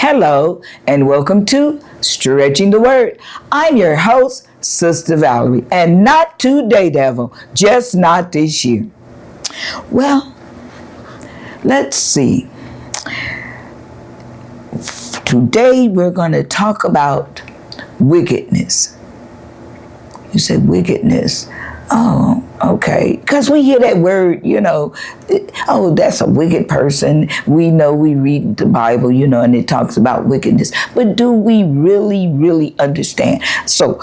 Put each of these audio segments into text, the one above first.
Hello, and welcome to Stretching the Word. I'm your host, Sister Valerie, and not today, devil, just not this year. Well, let's see. Today we're going to talk about wickedness. You said wickedness. Oh, okay. Because we hear that word, oh, that's a wicked person. We know, we read the Bible, and it talks about wickedness. But do we really understand? So,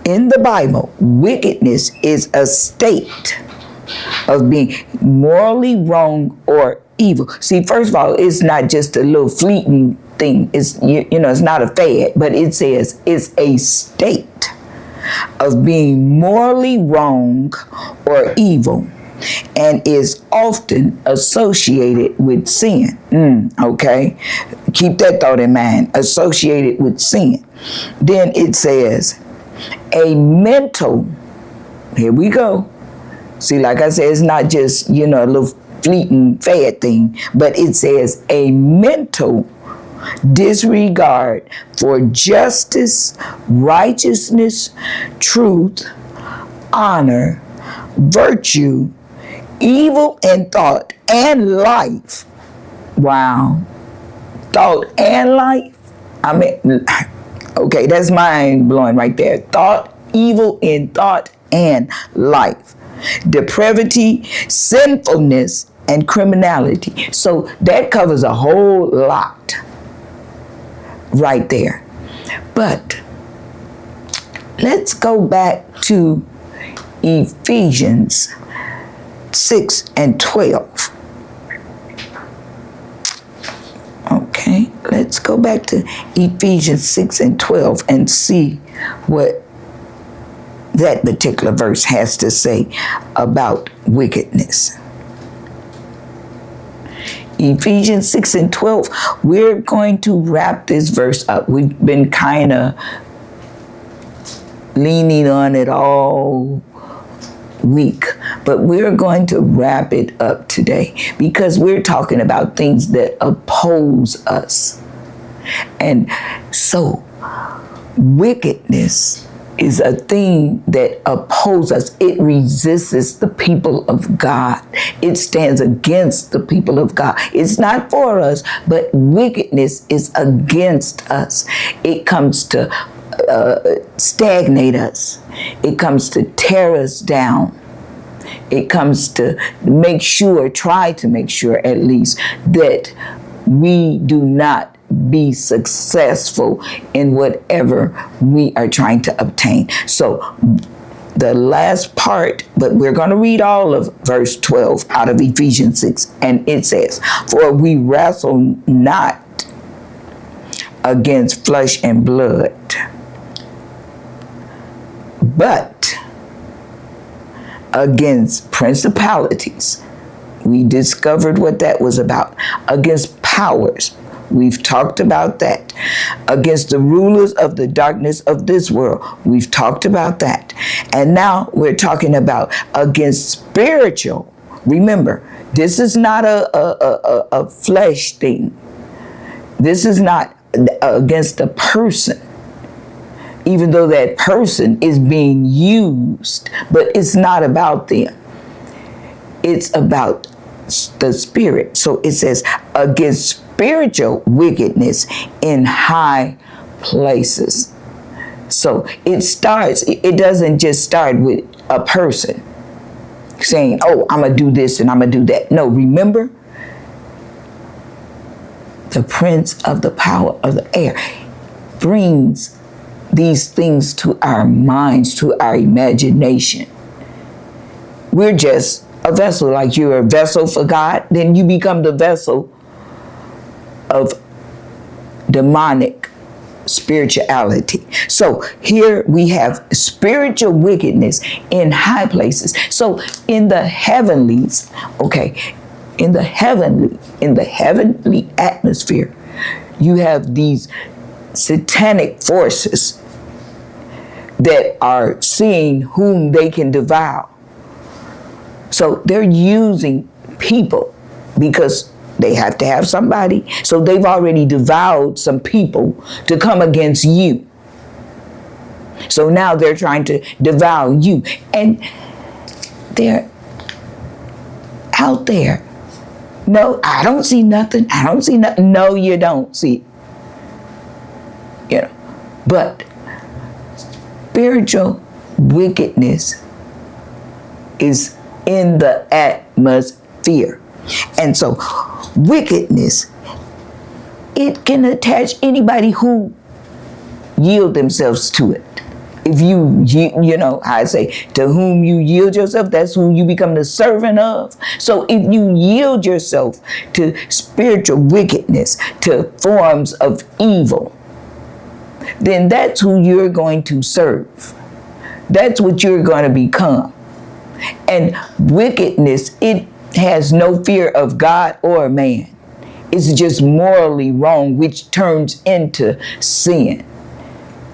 in the Bible, wickedness is a state of being morally wrong or evil. See, first of all, it's not just a little fleeting thing. It's, it's not a fad, but it says it's a state of being morally wrong or evil, and is often associated with sin. Okay? Keep that thought in mind. Associated with sin. Then it says, a mental, here we go. See, like I said, it's not just, a little fleeting fad thing, but it says a mental disregard for justice, righteousness, truth, honor, virtue, evil in thought and life. Wow. Thought and life? I mean, okay, that's mind blowing right there. Thought, evil in thought and life. Depravity, sinfulness, and criminality. So that covers a whole lot right there. But let's go back to Ephesians 6 and 12. Okay, let's go back to Ephesians 6 and 12 and see what that particular verse has to say about wickedness. Ephesians 6 and 12, we're going to wrap this verse up. We've been kind of leaning on it all week, but we're going to wrap it up today because we're talking about things that oppose us. And so, wickedness is a thing that opposes us. It resists the people of God. It stands against the people of God. It's not for us, but wickedness is against us. It comes to stagnate us. It comes to tear us down. It comes to try to make sure at least, that we do not be successful in whatever we are trying to obtain. So the last part, but we're going to read all of verse 12 out of Ephesians 6, and it says, for we wrestle not against flesh and blood, but against principalities. We discovered what that was about. Against powers. We've talked about that. Against the rulers of the darkness of this world. We've talked about that. And now we're talking about against spiritual. Remember, this is not a flesh thing. This is not against a person. Even though that person is being used, but it's not about them. It's about the spirit. So it says against spiritual wickedness in high places. So it doesn't just start with a person saying, oh, I'm going to do this and I'm going to do that. No, remember, the prince of the power of the air brings these things to our minds, to our imagination. We're just a vessel. Like you're a vessel for God, then you become the vessel of demonic spirituality. So here we have spiritual wickedness in high places. So in the heavenlies, okay, in the heavenly atmosphere, you have these satanic forces that are seeing whom they can devour. So they're using people because They have to have somebody. So they've already devoured some people to come against you. So now they're trying to devour you. And they're out there. No, I don't see nothing. I don't see nothing. No, you don't see. But spiritual wickedness is in the atmosphere. And so wickedness, it can attach anybody who yield themselves to it. If you know how I say, to whom you yield yourself, that's who you become the servant of. So if you yield yourself to spiritual wickedness, to forms of evil, then that's who you're going to serve. That's what you're going to become. And wickedness, it has no fear of God or man. It's just morally wrong, which turns into sin.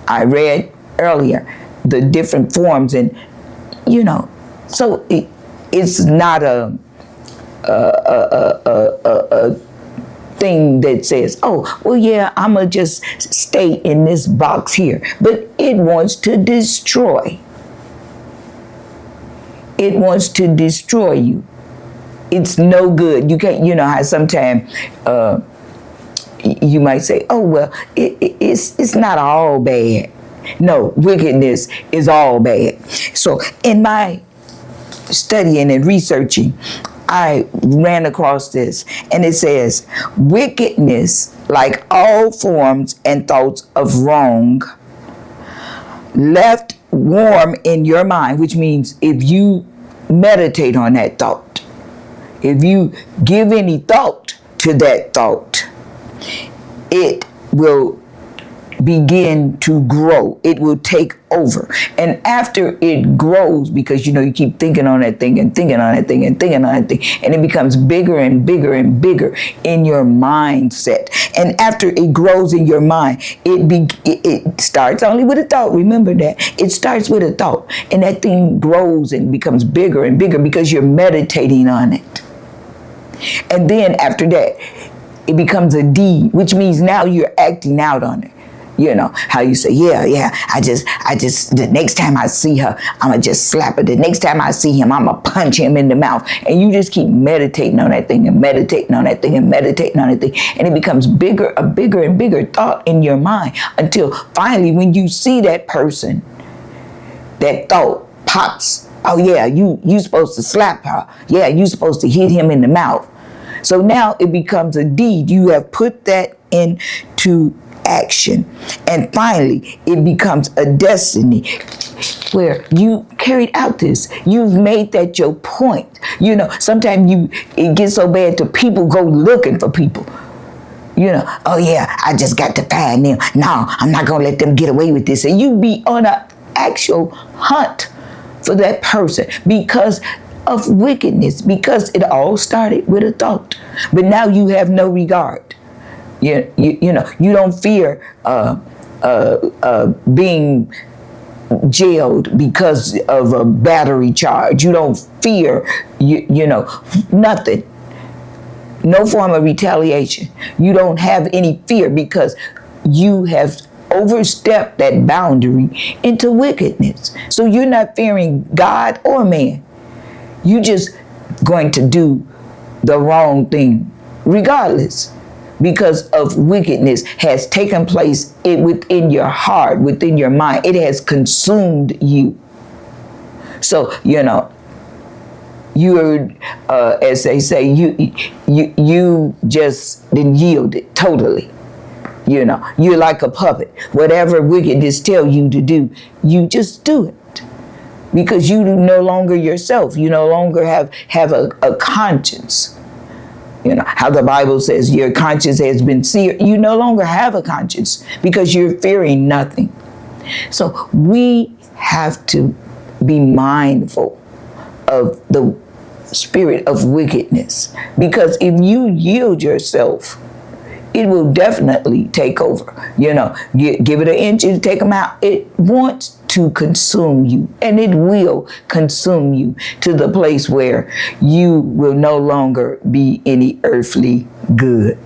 I read earlier the different forms, and so it's not a thing that says, oh, well, yeah, I'm gonna just stay in this box here. But it wants to destroy. It wants to destroy you. It's no good. You can't, how sometimes you might say, oh, well, it's not all bad. No, wickedness is all bad. So in my studying and researching, I ran across this, and it says, wickedness, like all forms and thoughts of wrong, left warm in your mind, which means if you meditate on that thought, if you give any thought to that thought, it will begin to grow. It will take over. And after it grows, because you keep thinking on that thing and thinking on that thing and thinking on that thing, and it becomes bigger and bigger and bigger in your mindset. And after it grows in your mind, it starts only with a thought. Remember that. It starts with a thought, and that thing grows and becomes bigger and bigger because you're meditating on it. And then after that, it becomes a deed, which means now you're acting out on it. How you say, yeah, I just, the next time I see her, I'm going to just slap her. The next time I see him, I'm going to punch him in the mouth. And you just keep meditating on that thing and meditating on that thing and meditating on that thing. And it becomes a bigger and bigger thought in your mind until finally when you see that person, that thought pops. Oh, yeah, you supposed to slap her. Yeah, you supposed to hit him in the mouth. So now it becomes a deed. You have put that into action. And finally, it becomes a destiny where you carried out this. You've made that your point. Sometimes it gets so bad to people go looking for people. Oh yeah, I just got to find them. No, I'm not going to let them get away with this. And you be on an actual hunt for that person because of wickedness, because it all started with a thought. But now you have no regard. You don't fear being jailed because of a battery charge. You don't fear, nothing. No form of retaliation. You don't have any fear because you have overstepped that boundary into wickedness. So you're not fearing God or man. You're just going to do the wrong thing regardless, because of wickedness has taken place within your heart, within your mind. It has consumed you. So, you're, as they say, you just didn't yield it totally. You're like a puppet. Whatever wickedness tell you to do, you just do it. Because you no longer yourself. You no longer have a conscience. How the Bible says your conscience has been seared. You no longer have a conscience because you're fearing nothing. So we have to be mindful of the spirit of wickedness, because if you yield yourself, it will definitely take over. Give it an inch to take them out. It wants to consume you. And it will consume you to the place where you will no longer be any earthly good.